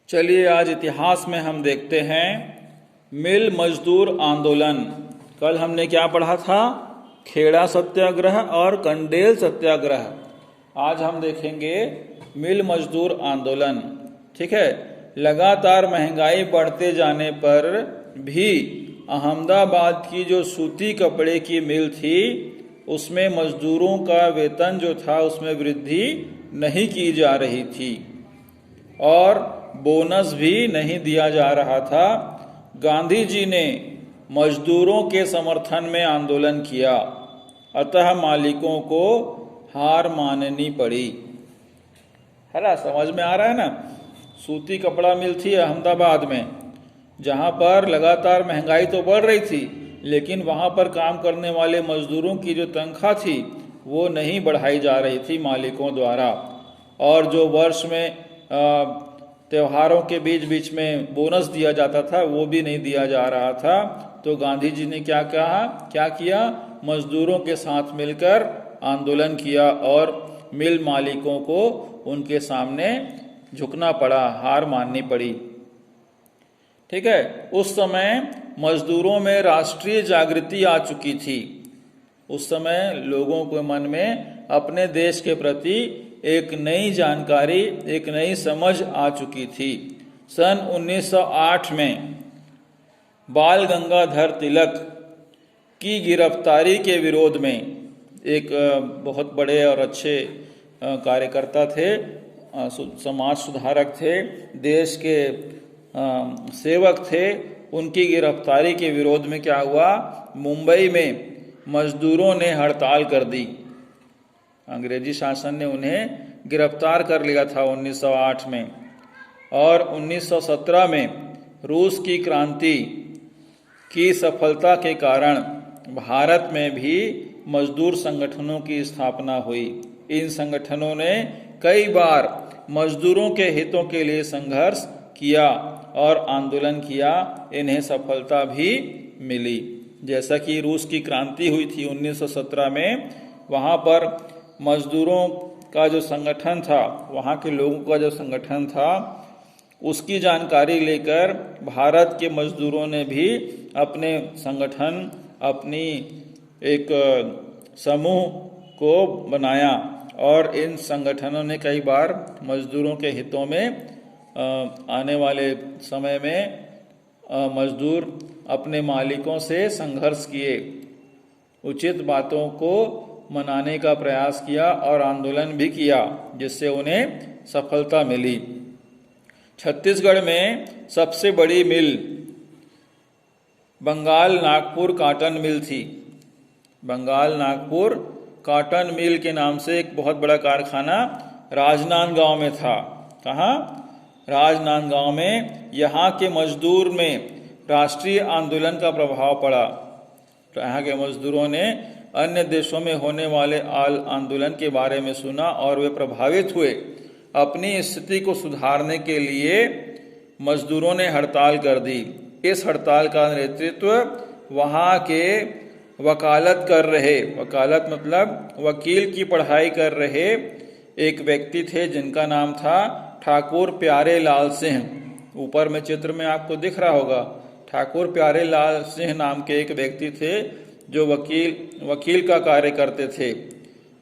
चलिए आज इतिहास में हम देखते हैं मिल मजदूर आंदोलन। कल हमने क्या पढ़ा था? खेड़ा सत्याग्रह और कंडेल सत्याग्रह। आज हम देखेंगे मिल मजदूर आंदोलन। ठीक है। लगातार महंगाई बढ़ते जाने पर भी अहमदाबाद की जो सूती कपड़े की मिल थी उसमें मजदूरों का वेतन जो था उसमें वृद्धि नहीं की जा रही थी और बोनस भी नहीं दिया जा रहा था। गांधी जी ने मजदूरों के समर्थन में आंदोलन किया, अतः मालिकों को हार माननी पड़ी। है ना? समझ में आ रहा है ना? सूती कपड़ा मिल थी अहमदाबाद में, जहां पर लगातार महंगाई तो बढ़ रही थी, लेकिन वहां पर काम करने वाले मजदूरों की जो तनख्वाह थी वो नहीं बढ़ाई जा रही थी मालिकों द्वारा। और जो वर्ष में त्योहारों के बीच बीच में बोनस दिया जाता था वो भी नहीं दिया जा रहा था। तो गांधी जी ने क्या किया? मजदूरों के साथ मिलकर आंदोलन किया और मिल मालिकों को उनके सामने झुकना पड़ा, हार माननी पड़ी। ठीक है। उस समय मजदूरों में राष्ट्रीय जागृति आ चुकी थी। उस समय लोगों के मन में अपने देश के प्रति एक नई जानकारी, एक नई समझ आ चुकी थी। सन 1908 में बाल गंगाधर तिलक की गिरफ्तारी के विरोध में एक बहुत बड़े और अच्छे कार्यकर्ता थे, समाज सुधारक थे, देश के सेवक थे। उनकी गिरफ्तारी के विरोध में क्या हुआ? मुंबई में मजदूरों ने हड़ताल कर दी। अंग्रेजी शासन ने उन्हें गिरफ्तार कर लिया था 1908 में। और 1917 में रूस की क्रांति की सफलता के कारण भारत में भी मजदूर संगठनों की स्थापना हुई। इन संगठनों ने कई बार मजदूरों के हितों के लिए संघर्ष किया और आंदोलन किया। इन्हें सफलता भी मिली। जैसा कि रूस की क्रांति हुई थी 1917 में, वहाँ पर मजदूरों का जो संगठन था, वहाँ के लोगों का जो संगठन था, उसकी जानकारी लेकर भारत के मजदूरों ने भी अपने संगठन, अपनी एक समूह को बनाया और इन संगठनों ने कई बार मजदूरों के हितों में आने वाले समय में मजदूर अपने मालिकों से संघर्ष किए, उचित बातों को मनाने का प्रयास किया और आंदोलन भी किया, जिससे उन्हें सफलता मिली। छत्तीसगढ़ में सबसे बड़ी मिल बंगाल नागपुर कॉटन मिल थी। बंगाल नागपुर कॉटन मिल के नाम से एक बहुत बड़ा कारखाना राजनांदगांव में था। कहाँ? राजनांदगांव में। यहाँ के मजदूर में राष्ट्रीय आंदोलन का प्रभाव पड़ा। तो यहाँ के मजदूरों ने अन्य देशों में होने वाले आंदोलन के बारे में सुना और वे प्रभावित हुए। अपनी स्थिति को सुधारने के लिए मजदूरों ने हड़ताल कर दी। इस हड़ताल का नेतृत्व वहाँ के वकालत कर रहे, वकालत मतलब वकील की पढ़ाई कर रहे एक व्यक्ति थे, जिनका नाम था ठाकुर प्यारे लाल सिंह। ऊपर में चित्र में आपको दिख रहा होगा, ठाकुर प्यारे लाल सिंह नाम के एक व्यक्ति थे जो वकील का कार्य करते थे।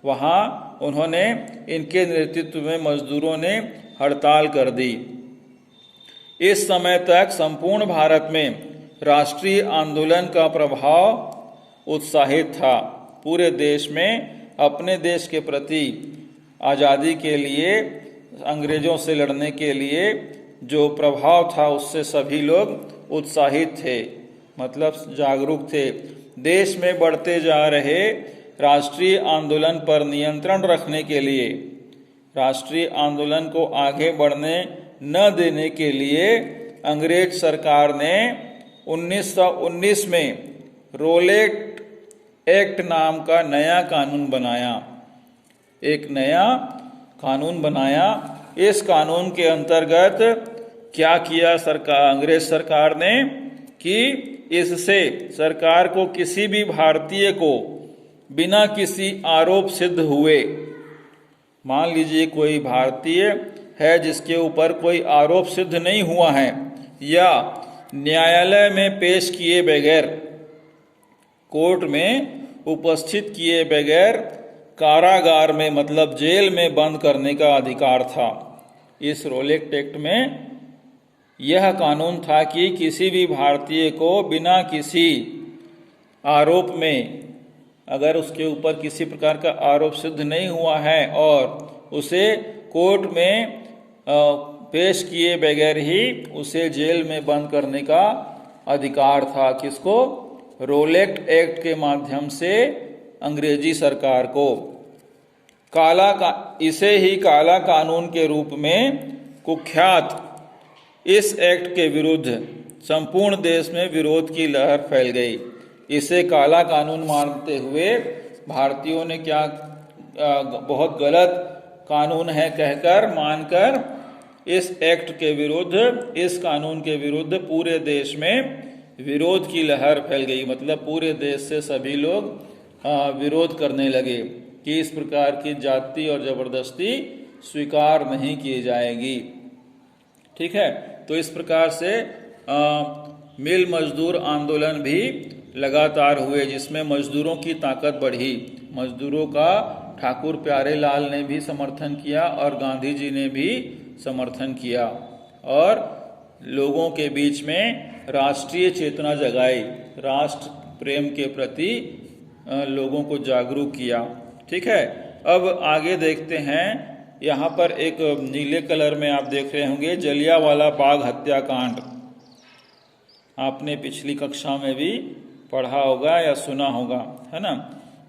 वहाँ उन्होंने, इनके नेतृत्व में मजदूरों ने हड़ताल कर दी। इस समय तक संपूर्ण भारत में राष्ट्रीय आंदोलन का प्रभाव उत्साहित था। पूरे देश में अपने देश के प्रति आज़ादी के लिए, अंग्रेजों से लड़ने के लिए जो प्रभाव था उससे सभी लोग उत्साहित थे, मतलब जागरूक थे। देश में बढ़ते जा रहे राष्ट्रीय आंदोलन पर नियंत्रण रखने के लिए, राष्ट्रीय आंदोलन को आगे बढ़ने न देने के लिए अंग्रेज सरकार ने 1919 में रोलेट एक्ट नाम का नया कानून बनाया। एक नया कानून बनाया। इस कानून के अंतर्गत क्या किया अंग्रेज सरकार ने कि इससे सरकार को किसी भी भारतीय को बिना किसी आरोप सिद्ध हुए, मान लीजिए कोई भारतीय है जिसके ऊपर कोई आरोप सिद्ध नहीं हुआ है या न्यायालय में पेश किए बगैर, कोर्ट में उपस्थित किए बगैर कारागार में मतलब जेल में बंद करने का अधिकार था। इस रोलेक्ट एक्ट में यह कानून था कि किसी भी भारतीय को बिना किसी आरोप में, अगर उसके ऊपर किसी प्रकार का आरोप सिद्ध नहीं हुआ है और उसे कोर्ट में पेश किए बगैर ही उसे जेल में बंद करने का अधिकार था। किसको? रोलेक्ट एक्ट के माध्यम से अंग्रेजी सरकार को। इसे ही काला कानून के रूप में कुख्यात इस एक्ट के विरुद्ध संपूर्ण देश में विरोध की लहर फैल गई। इसे काला कानून मानते हुए भारतीयों ने क्या बहुत गलत कानून है कहकर मानकर इस एक्ट के विरुद्ध, इस कानून के विरुद्ध पूरे देश में विरोध की लहर फैल गई। मतलब पूरे देश से सभी लोग विरोध करने लगे कि इस प्रकार की जाति और जबरदस्ती स्वीकार नहीं की जाएगी। ठीक है, तो इस प्रकार से मिल मजदूर आंदोलन भी लगातार हुए, जिसमें मजदूरों की ताकत बढ़ी। मजदूरों का ठाकुर प्यारे लाल ने भी समर्थन किया और गांधी जी ने भी समर्थन किया और लोगों के बीच में राष्ट्रीय चेतना जगाई, राष्ट्र प्रेम के प्रति लोगों को जागरूक किया। ठीक है, अब आगे देखते हैं। यहाँ पर एक नीले कलर में आप देख रहे होंगे जलियांवाला बाग हत्याकांड। आपने पिछली कक्षा में भी पढ़ा होगा या सुना होगा, है ना।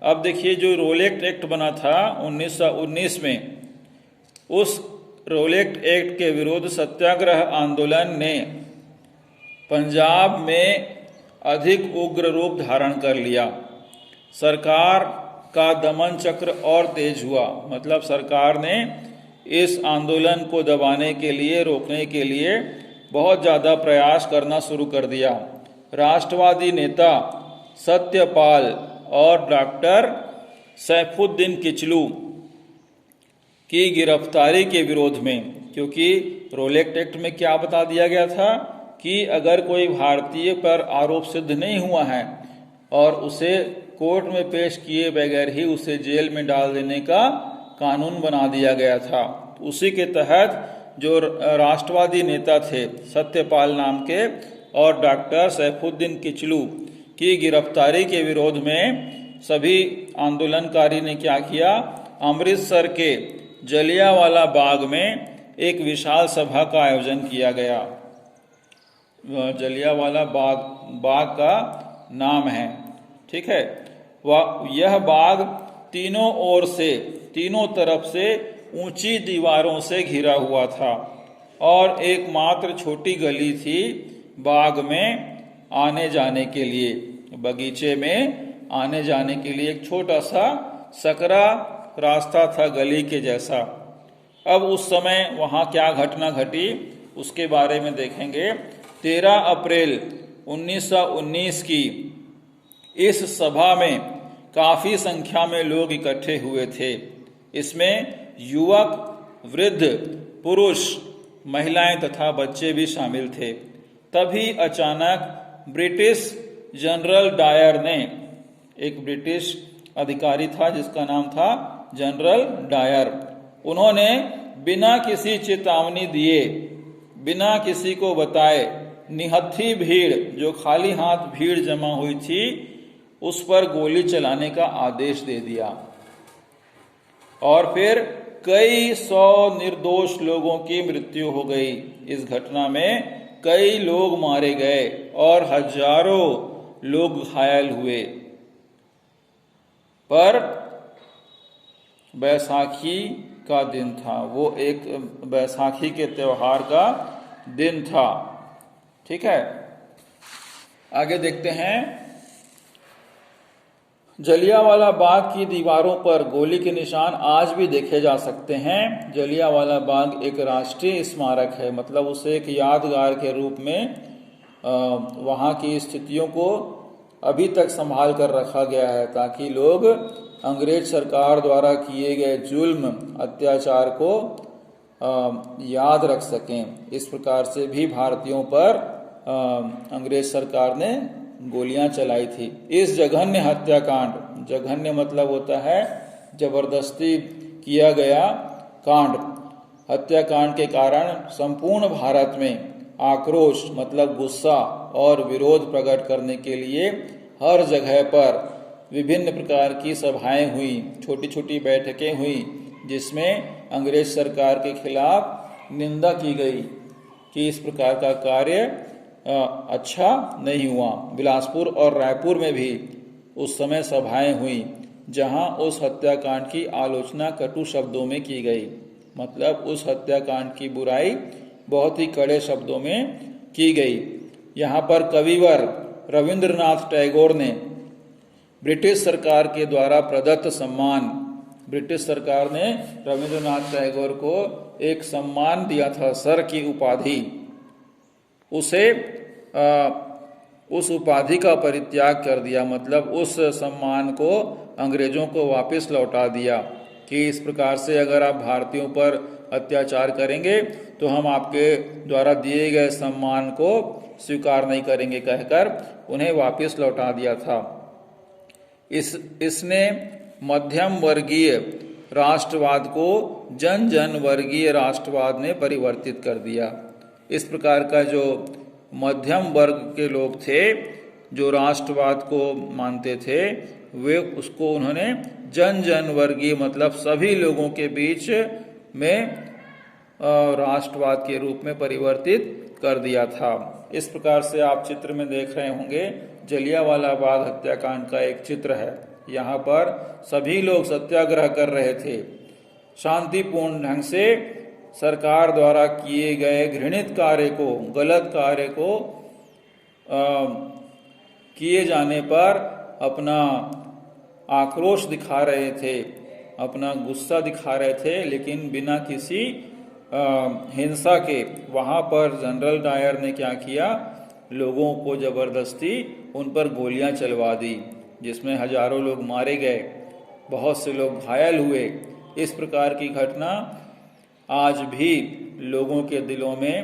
अब देखिए, जो रोलेक्ट एक्ट बना था 1919 में, उस रोलेक्ट एक्ट के विरुद्ध सत्याग्रह आंदोलन ने पंजाब में अधिक उग्र रूप धारण कर लिया। सरकार का दमन चक्र और तेज हुआ। मतलब सरकार ने इस आंदोलन को दबाने के लिए, रोकने के लिए बहुत ज़्यादा प्रयास करना शुरू कर दिया। राष्ट्रवादी नेता सत्यपाल और डॉक्टर सैफुद्दीन किचलू की गिरफ्तारी के विरोध में, क्योंकि रोलेक्ट एक्ट में क्या बता दिया गया था कि अगर कोई भारतीय पर आरोप सिद्ध नहीं हुआ है और उसे कोर्ट में पेश किए बगैर ही उसे जेल में डाल देने का कानून बना दिया गया था। उसी के तहत जो राष्ट्रवादी नेता थे सत्यपाल नाम के और डॉक्टर सैफुद्दीन किचलू की गिरफ्तारी के विरोध में सभी आंदोलनकारी ने क्या किया, अमृतसर के जलियांवाला बाग में एक विशाल सभा का आयोजन किया गया। जलियांवाला बाग का नाम है। ठीक है, यह बाग तीनों ओर से, तीनों तरफ से ऊंची दीवारों से घिरा हुआ था और एकमात्र छोटी गली थी बाग में आने जाने के लिए, बगीचे में आने जाने के लिए एक छोटा सा सकरा रास्ता था गली के जैसा। अब उस समय वहाँ क्या घटना घटी उसके बारे में देखेंगे। 13 अप्रैल 1919 की इस सभा में काफ़ी संख्या में लोग इकट्ठे हुए थे। इसमें युवक, वृद्ध, पुरुष, महिलाएं तथा बच्चे भी शामिल थे। तभी अचानक ब्रिटिश जनरल डायर ने, एक ब्रिटिश अधिकारी था जिसका नाम था जनरल डायर, उन्होंने बिना किसी चेतावनी दिए, बिना किसी को बताए, निहत्थी भीड़, जो खाली हाथ भीड़ जमा हुई थी, उस पर गोली चलाने का आदेश दे दिया और फिर कई सौ निर्दोष लोगों की मृत्यु हो गई। इस घटना में कई लोग मारे गए और हजारों लोग घायल हुए। पर बैसाखी का दिन था, वो एक बैसाखी के त्योहार का दिन था। ठीक है, आगे देखते हैं। जलियांवाला बाग की दीवारों पर गोली के निशान आज भी देखे जा सकते हैं। जलियांवाला बाग एक राष्ट्रीय स्मारक है, मतलब उसे एक यादगार के रूप में वहाँ की स्थितियों को अभी तक संभाल कर रखा गया है, ताकि लोग अंग्रेज सरकार द्वारा किए गए जुल्म, अत्याचार को याद रख सकें। इस प्रकार से भी भारतीयों पर अंग्रेज सरकार ने गोलियां चलाई थी। इस जघन्य हत्याकांड, जघन्य मतलब होता है जबरदस्ती किया गया कांड, हत्याकांड के कारण संपूर्ण भारत में आक्रोश मतलब गुस्सा और विरोध प्रकट करने के लिए हर जगह पर विभिन्न प्रकार की सभाएं हुई, छोटी छोटी बैठकें हुई, जिसमें अंग्रेज सरकार के खिलाफ निंदा की गई कि इस प्रकार का कार्य अच्छा नहीं हुआ। बिलासपुर और रायपुर में भी उस समय सभाएं हुई जहां उस हत्याकांड की आलोचना कटु शब्दों में की गई, मतलब उस हत्याकांड की बुराई बहुत ही कड़े शब्दों में की गई। यहाँ पर कविवर रविंद्रनाथ टैगोर ने ब्रिटिश सरकार के द्वारा प्रदत्त सम्मान, ब्रिटिश सरकार ने रविंद्रनाथ टैगोर को एक सम्मान दिया था, सर की उपाधि, उसे उस उपाधि का परित्याग कर दिया, मतलब उस सम्मान को अंग्रेजों को वापस लौटा दिया कि इस प्रकार से अगर आप भारतीयों पर अत्याचार करेंगे तो हम आपके द्वारा दिए गए सम्मान को स्वीकार नहीं करेंगे, कहकर उन्हें वापस लौटा दिया था। इसने मध्यम वर्गीय राष्ट्रवाद को जन जन वर्गीय राष्ट्रवाद में परिवर्तित कर दिया। इस प्रकार का जो मध्यम वर्ग के लोग थे जो राष्ट्रवाद को मानते थे, वे उसको उन्होंने जन जन वर्गीय मतलब सभी लोगों के बीच में राष्ट्रवाद के रूप में परिवर्तित कर दिया था। इस प्रकार से आप चित्र में देख रहे होंगे, जलियांवाला बाग हत्याकांड का एक चित्र है। यहाँ पर सभी लोग सत्याग्रह कर रहे थे। शांतिपूर्ण ढंग से सरकार द्वारा किए गए घृणित कार्य को, गलत कार्य को किए जाने पर अपना आक्रोश दिखा रहे थे, अपना गुस्सा दिखा रहे थे, लेकिन बिना किसी हिंसा के। वहाँ पर जनरल डायर ने क्या किया, लोगों को जबरदस्ती उन पर गोलियां चलवा दी, जिसमें हजारों लोग मारे गए, बहुत से लोग घायल हुए। इस प्रकार की घटना आज भी लोगों के दिलों में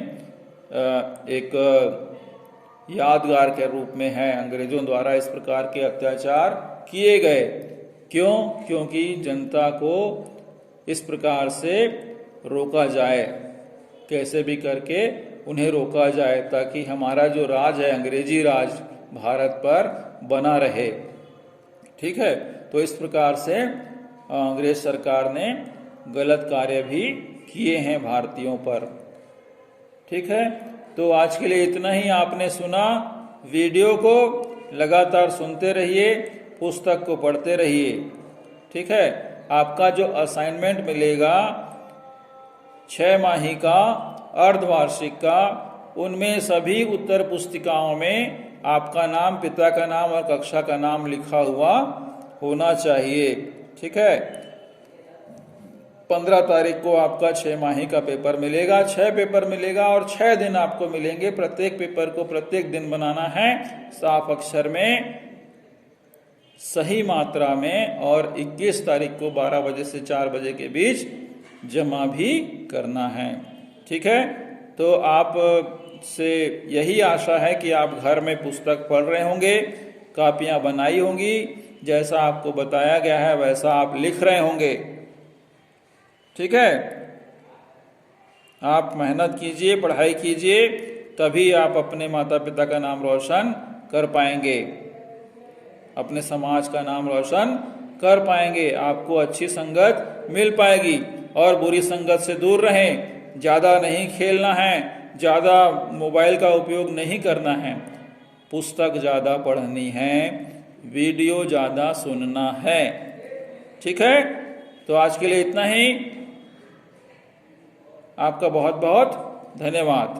एक यादगार के रूप में है। अंग्रेजों द्वारा इस प्रकार के अत्याचार किए गए। क्यों? क्योंकि जनता को इस प्रकार से रोका जाए, कैसे भी करके उन्हें रोका जाए, ताकि हमारा जो राज है, अंग्रेजी राज भारत पर बना रहे। ठीक है, तो इस प्रकार से अंग्रेज सरकार ने गलत कार्य भी किए हैं भारतीयों पर। ठीक है, तो आज के लिए इतना ही। आपने सुना, वीडियो को लगातार सुनते रहिए, पुस्तक को पढ़ते रहिए। ठीक है, आपका जो असाइनमेंट मिलेगा 6 माही का, अर्धवार्षिक का, उनमें सभी उत्तर पुस्तिकाओं में आपका नाम, पिता का नाम और कक्षा का नाम लिखा हुआ होना चाहिए। ठीक है, 15 तारीख को आपका 6 माही का पेपर मिलेगा। 6 पेपर मिलेगा और 6 दिन आपको मिलेंगे। प्रत्येक पेपर को प्रत्येक दिन बनाना है, साफ अक्षर में, सही मात्रा में, और 21 तारीख को 12 बजे से 4 बजे के बीच जमा भी करना है। ठीक है, तो आप से यही आशा है कि आप घर में पुस्तक पढ़ रहे होंगे, कापियां बनाई होंगी, जैसा आपको बताया गया है वैसा आप लिख रहे होंगे। ठीक है, आप मेहनत कीजिए, पढ़ाई कीजिए, तभी आप अपने माता पिता का नाम रोशन कर पाएंगे, अपने समाज का नाम रोशन कर पाएंगे। आपको अच्छी संगत मिल पाएगी और बुरी संगत से दूर रहें। ज़्यादा नहीं खेलना है, ज़्यादा मोबाइल का उपयोग नहीं करना है, पुस्तक ज़्यादा पढ़नी है, वीडियो ज़्यादा सुनना है। ठीक है, तो आज के लिए इतना ही। आपका बहुत बहुत धन्यवाद।